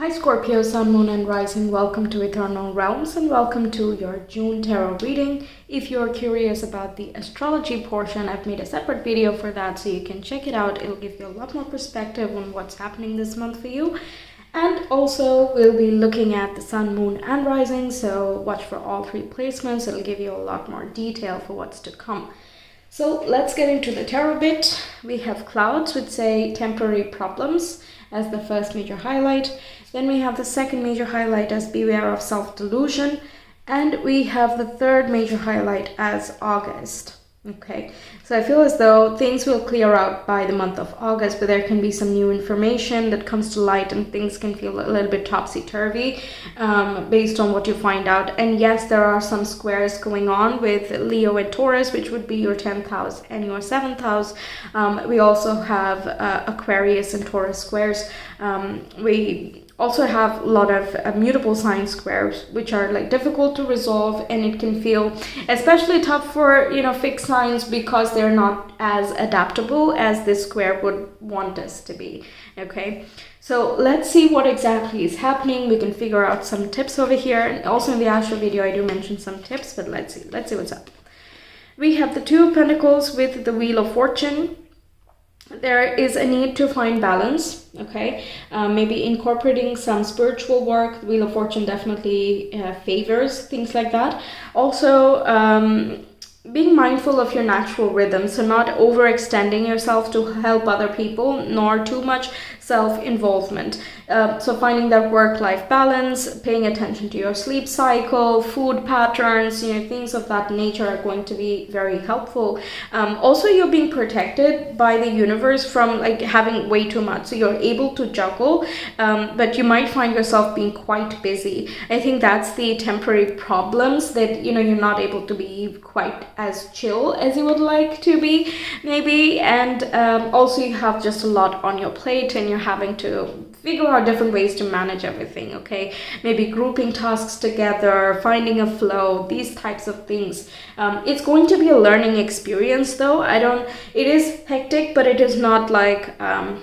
Hi Scorpio, Sun, Moon and Rising, welcome to Ethernal Realms and welcome to your June tarot reading. If you're curious about the astrology portion, I've made a separate video for that so you can check it out. It'll give you a lot more perspective on what's happening this month for you. And also we'll be looking at the Sun, Moon and Rising, so watch for all three placements. It'll give you a lot more detail for what's to come. So let's get into the tarot bit. We have clouds, which say temporary problems as the first major highlight. Then we have the second major highlight as beware of self-delusion. And we have the third major highlight as August. Okay, so I feel as though things will clear out by the month of August, but there can be some new information that comes to light and things can feel a little bit topsy-turvy based on what you find out. And yes, there are some squares going on with Leo and Taurus, which would be your 10th house and your 7th house. We also have Aquarius and Taurus squares. We also have a lot of mutable sign squares, which are like difficult to resolve, and it can feel especially tough for fixed signs because they're not as adaptable as this square would want us to be. Okay, so let's see what exactly is happening. We can figure out some tips over here, and also in the Astro video I do mention some tips, but let's see what's up. We have the Two of Pentacles with the Wheel of Fortune. There is a need to find balance, okay? Maybe incorporating some spiritual work. The Wheel of Fortune definitely favors things like that. Also, being mindful of your natural rhythm, so not overextending yourself to help other people, nor too much self-involvement. So finding that work-life balance, paying attention to your sleep cycle, food patterns, things of that nature are going to be very helpful. Also, you're being protected by the universe from like having way too much, so you're able to juggle, but you might find yourself being quite busy. I think that's the temporary problems, that you're not able to be quite as chill as you would like to be, maybe. And also you have just a lot on your plate and you're having to figure out different ways to manage everything. Okay, maybe grouping tasks together, finding a flow, these types of things. It's going to be a learning experience though. It is hectic, but it is not like as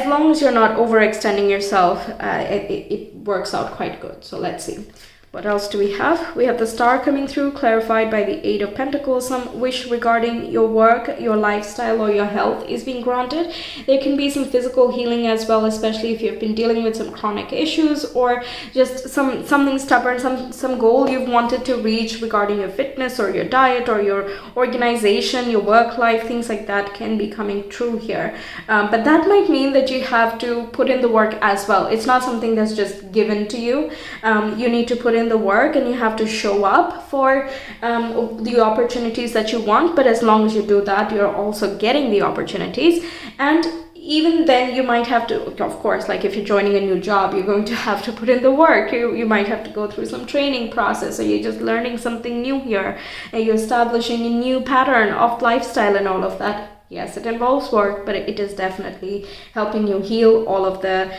long as you're not overextending yourself, it works out quite good. So let's see. What else do we have? We have the Star coming through, clarified by the Eight of Pentacles. Some wish regarding your work, your lifestyle, or your health is being granted. There can be some physical healing as well, especially if you've been dealing with some chronic issues or just something stubborn, some goal you've wanted to reach regarding your fitness or your diet or your organization, your work life, things like that can be coming true here. But that might mean that you have to put in the work as well. It's not something that's just given to you. You need to put in the work and you have to show up for the opportunities that you want, but as long as you do that, you're also getting the opportunities. And even then you might have to, of course, like if you're joining a new job, you're going to have to put in the work. You might have to go through some training process, or you're just learning something new here and you're establishing a new pattern of lifestyle and all of that. Yes, it involves work, but it is definitely helping you heal all of the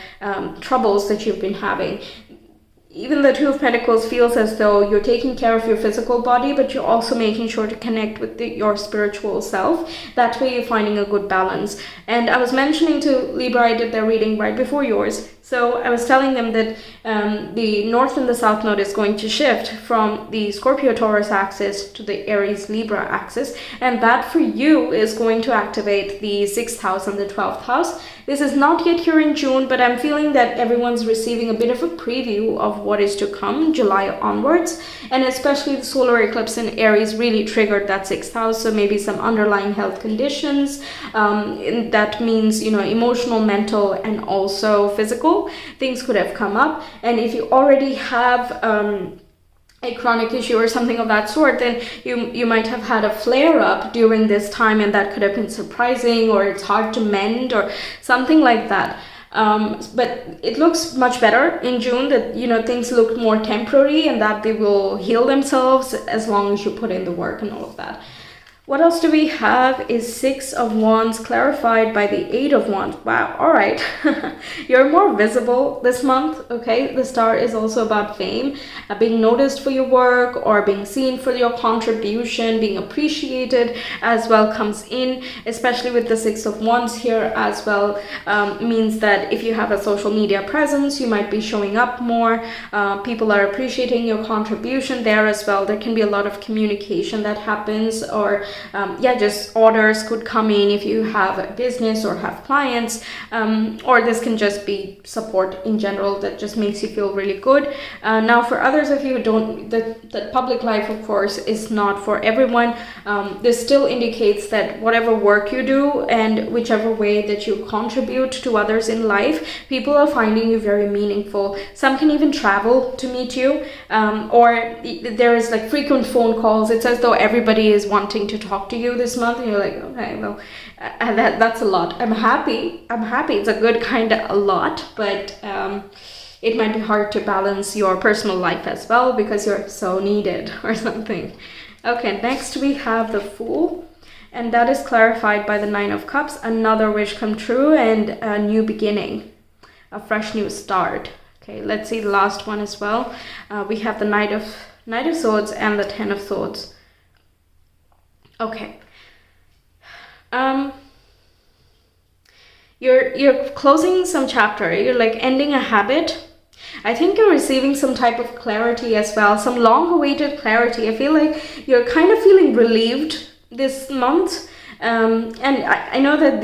troubles that you've been having. Even the Two of Pentacles feels as though you're taking care of your physical body, but you're also making sure to connect with your spiritual self. That way you're finding a good balance. And I was mentioning to Libra, I did their reading right before yours. So I was telling them that the North and the South Node is going to shift from the Scorpio Taurus axis to the Aries Libra axis. And that for you is going to activate the 6th house and the 12th house. This is not yet here in June, but I'm feeling that everyone's receiving a bit of a preview of what is to come July onwards. And especially the solar eclipse in Aries really triggered that 6th house. So maybe some underlying health conditions. That means, emotional, mental, and also physical things could have come up. And if you already have a chronic issue or something of that sort, then you might have had a flare-up during this time, and that could have been surprising, or it's hard to mend or something like that. But it looks much better in June, that things look more temporary and that they will heal themselves as long as you put in the work and all of that. What else do we have is Six of Wands clarified by the Eight of Wands. Wow, all right. You're more visible this month, okay? The star is also about fame, being noticed for your work or being seen for your contribution, being appreciated as well comes in, especially with the Six of Wands here as well. Means that if you have a social media presence, you might be showing up more. People are appreciating your contribution there as well. There can be a lot of communication that happens, or just orders could come in if you have a business or have clients, or this can just be support in general that just makes you feel really good. Now for others of you who don't, the public life of course is not for everyone. This still indicates that whatever work you do and whichever way that you contribute to others in life, people are finding you very meaningful. Some can even travel to meet you, or there is like frequent phone calls. It's as though everybody is wanting to talk to you this month, and you're like, okay, well, that's a lot. I'm happy. It's a good kind of a lot, but it might be hard to balance your personal life as well because you're so needed or something. Okay, next we have the Fool, and that is clarified by the Nine of Cups. Another wish come true and a new beginning, a fresh new start. Okay, let's see the last one as well. We have the Knight of Swords and the Ten of Swords. Okay. You're closing some chapter. You're like ending a habit. I think you're receiving some type of clarity as well, some long-awaited clarity. I feel like you're kind of feeling relieved this month. And I know that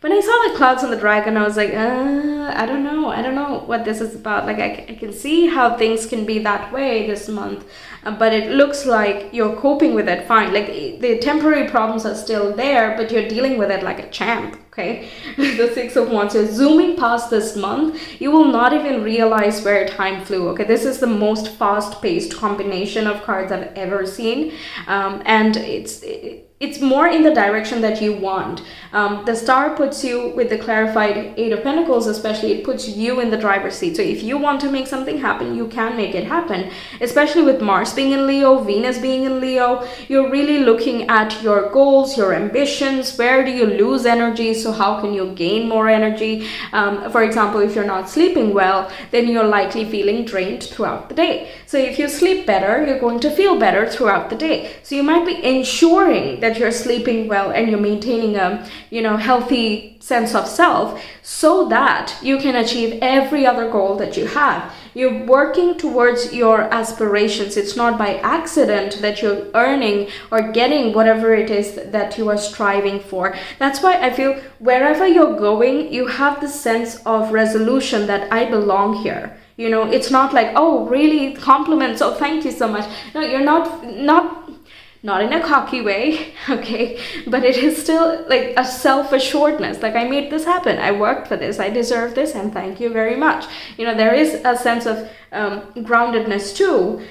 when I saw the clouds and the dragon, I was like, I don't know what this is about. Like I can see how things can be that way this month, but it looks like you're coping with it fine. Like the temporary problems are still there, but you're dealing with it like a champ. Okay, the Six of Wands, you're zooming past this month. You will not even realize where time flew. Okay, this is the most fast-paced combination of cards I've ever seen, and it's more in the direction that you want. The star puts you with the clarified Eight of Pentacles, especially, it puts you in the driver's seat. So if you want to make something happen, you can make it happen, especially with Mars being in Leo, Venus being in Leo. You're really looking at your goals, your ambitions. Where do you lose energy? So how can you gain more energy? For example, if you're not sleeping well, then you're likely feeling drained throughout the day. So if you sleep better, you're going to feel better throughout the day. So you might be ensuring that you're sleeping well and you're maintaining a healthy sense of self so that you can achieve every other goal that you have. You're working towards your aspirations. It's not by accident that you're earning or getting whatever it is that you are striving for. That's why I feel wherever you're going, you have the sense of resolution that I belong here. It's not like, oh, really, compliments, oh, thank you so much. No, you're not in a cocky way, okay, but it is still like a self-assuredness, like I made this happen, I worked for this, I deserve this, and thank you very much. There is a sense of groundedness too,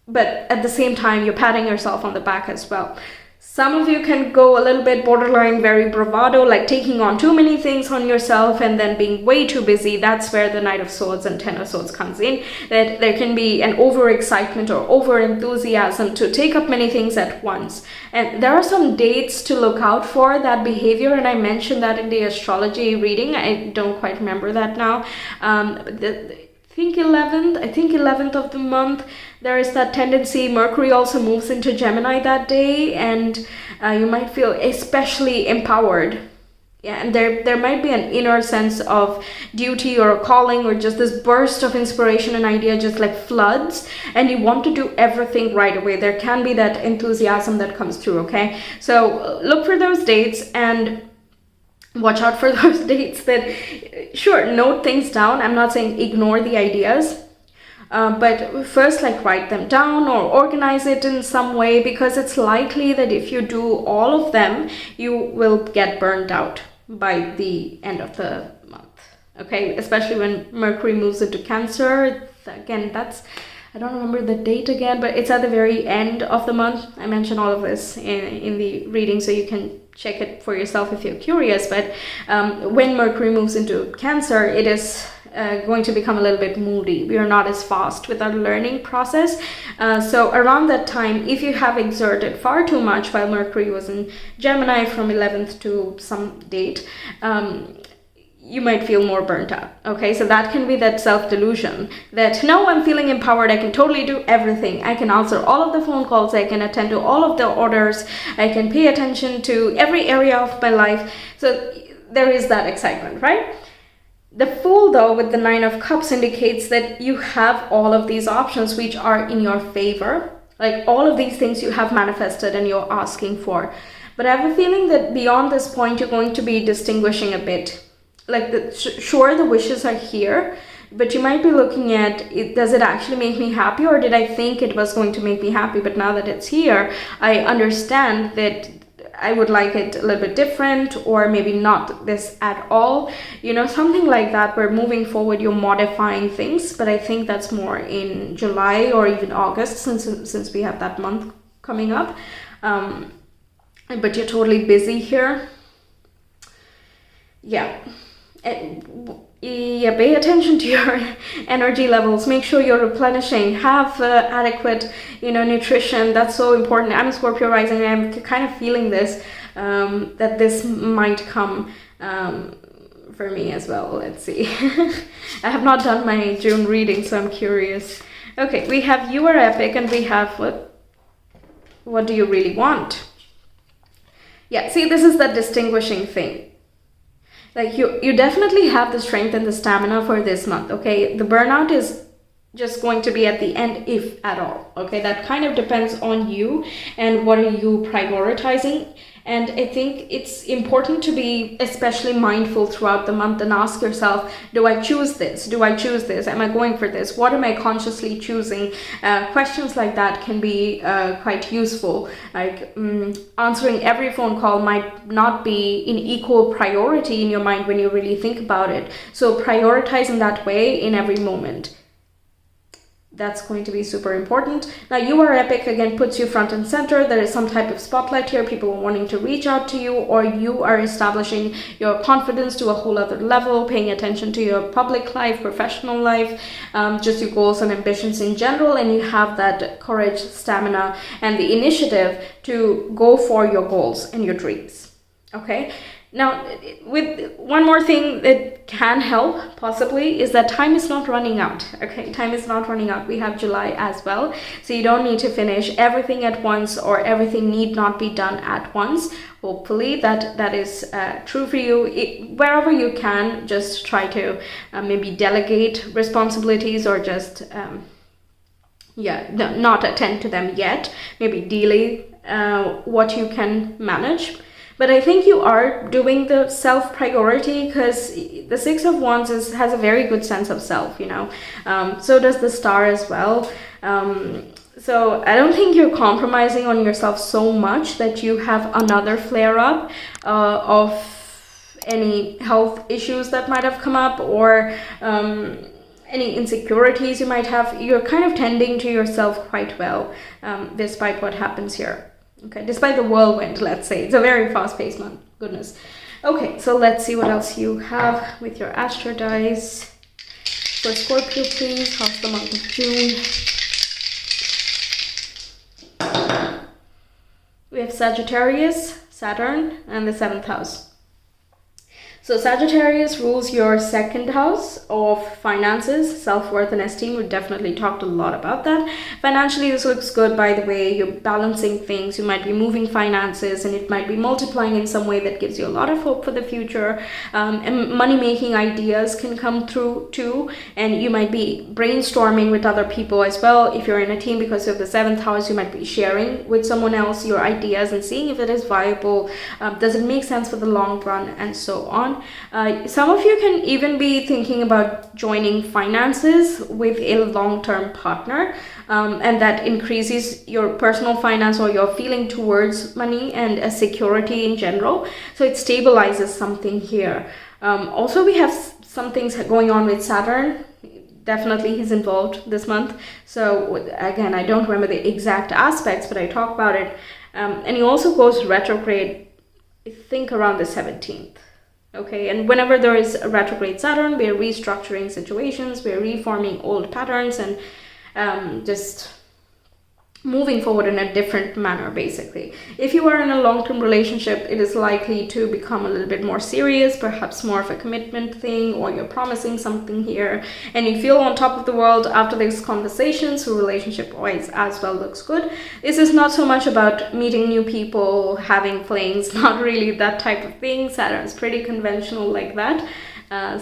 but at the same time, you're patting yourself on the back as well. Some of you can go a little bit borderline, very bravado, like taking on too many things on yourself and then being way too busy. That's where the Knight of Swords and Ten of Swords comes in. That there can be an overexcitement or over-enthusiasm to take up many things at once. And there are some dates to look out for that behavior, and I mentioned that in the astrology reading. I don't quite remember that now. I think 11th of the month, there is that tendency. Mercury also moves into Gemini that day, and you might feel especially empowered. Yeah, and there might be an inner sense of duty or a calling, or just this burst of inspiration and idea just like floods, and you want to do everything right away. There can be that enthusiasm that comes through, okay? So look for those dates and watch out for those dates that, sure, note things down. I'm not saying ignore the ideas, but first write them down or organize it in some way, because it's likely that if you do all of them, you will get burned out by the end of the month, okay? Especially when Mercury moves into Cancer. Again, I don't remember the date again, but it's at the very end of the month. I mentioned all of this in the reading, so you can check it for yourself if you're curious. But when Mercury moves into Cancer, it is going to become a little bit moody. We are not as fast with our learning process. So around that time, if you have exerted far too much while Mercury was in Gemini from 11th to some date, you might feel more burnt out. Okay, so that can be that self-delusion that, no, I'm feeling empowered, I can totally do everything, I can answer all of the phone calls, I can attend to all of the orders, I can pay attention to every area of my life. So there is that excitement, right? The Fool, though, with the 9 of Cups indicates that you have all of these options which are in your favor. Like all of these things you have manifested and you're asking for. But I have a feeling that beyond this point, you're going to be distinguishing a bit. Like, sure, the wishes are here, but you might be looking at it, does it actually make me happy, or did I think it was going to make me happy, but now that it's here, I understand that I would like it a little bit different, or maybe not this at all, you know, something like that, where moving forward you're modifying things. But I think that's more in July or even August, since we have that month coming up. But you're totally busy here. Yeah, pay attention to your energy levels. Make sure you're replenishing. Have adequate, nutrition. That's so important. I'm a Scorpio rising, and I'm kind of feeling this, that this might come for me as well. Let's see. I have not done my June reading, so I'm curious. Okay, we have You Are Epic, and we have what do you really want? Yeah, see, this is the distinguishing thing. Like you definitely have the strength and the stamina for this month, okay? The burnout is just going to be at the end, if at all, okay? That kind of depends on you and what are you prioritizing. And I think it's important to be especially mindful throughout the month and ask yourself, do I choose this? Do I choose this? Am I going for this? What am I consciously choosing? Questions like that can be quite useful. Like answering every phone call might not be in equal priority in your mind when you really think about it. So prioritize in that way in every moment. That's going to be super important. Now, You Are Epic, again, puts you front and center. There is some type of spotlight here. People are wanting to reach out to you, or you are establishing your confidence to a whole other level, paying attention to your public life, professional life, just your goals and ambitions in general. And you have that courage, stamina, and the initiative to go for your goals and your dreams. Okay? Now, with one more thing that can help possibly is that time is not running out. Okay, time is not running out. We have July as well. So you don't need to finish everything at once, or everything need not be done at once. Hopefully that is true for you. Wherever you can, just try to maybe delegate responsibilities, or just, not attend to them yet. Maybe delay what you can manage. But I think you are doing the self-priority, because the Six of Wands has a very good sense of self, so does the Star as well. So I don't think you're compromising on yourself so much that you have another flare-up of any health issues that might have come up, or any insecurities you might have. You're kind of tending to yourself quite well, despite what happens here. Okay, despite the whirlwind, let's say. It's a very fast-paced month. Goodness. Okay, so let's see what else you have with your Astro dice. For Scorpio, please. How's the month of June? We have Sagittarius, Saturn, and the 7th house. So Sagittarius rules your 2nd house of finances, self-worth, and esteem. We definitely talked a lot about that. Financially, this looks good, by the way. You're balancing things. You might be moving finances, and it might be multiplying in some way that gives you a lot of hope for the future. And money-making ideas can come through too. And you might be brainstorming with other people as well. If you're in a team, because of the 7th house, you might be sharing with someone else your ideas and seeing if it is viable. Does it make sense for the long run, and so on. Some of you can even be thinking about joining finances with a long-term partner, and that increases your personal finance, or your feeling towards money and a security in general. So it stabilizes something here. Also, we have some things going on with Saturn. Definitely he's involved this month. So again, I don't remember the exact aspects, but I talk about it. And he also goes retrograde, I think, around the 17th. Okay, and whenever there is a retrograde Saturn, we're restructuring situations, we're reforming old patterns, and just moving forward in a different manner, basically. If you are in a long-term relationship, it is likely to become a little bit more serious, perhaps more of a commitment thing, or you're promising something here and you feel on top of the world after these conversations. So relationship-wise as well looks good. This is not so much about meeting new people, having flings, not really that type of thing. Saturn's pretty conventional like that,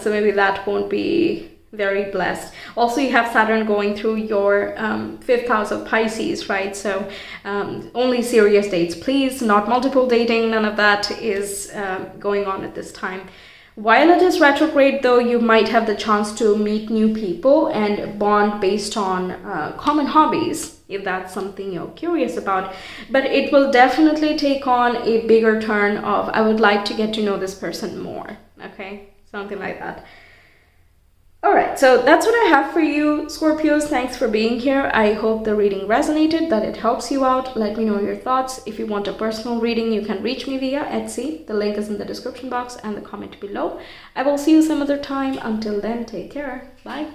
so maybe that won't be very blessed. Also, you have Saturn going through your 5th house of Pisces, right? So only serious dates, please, not multiple dating. None of that is going on at this time. While it is retrograde, though, you might have the chance to meet new people and bond based on common hobbies, if that's something you're curious about. But it will definitely take on a bigger turn of, I would like to get to know this person more, okay? Something like that. Alright, so that's what I have for you, Scorpios. Thanks for being here. I hope the reading resonated, that it helps you out. Let me know your thoughts. If you want a personal reading, you can reach me via Etsy. The link is in the description box and the comment below. I will see you some other time. Until then, take care. Bye.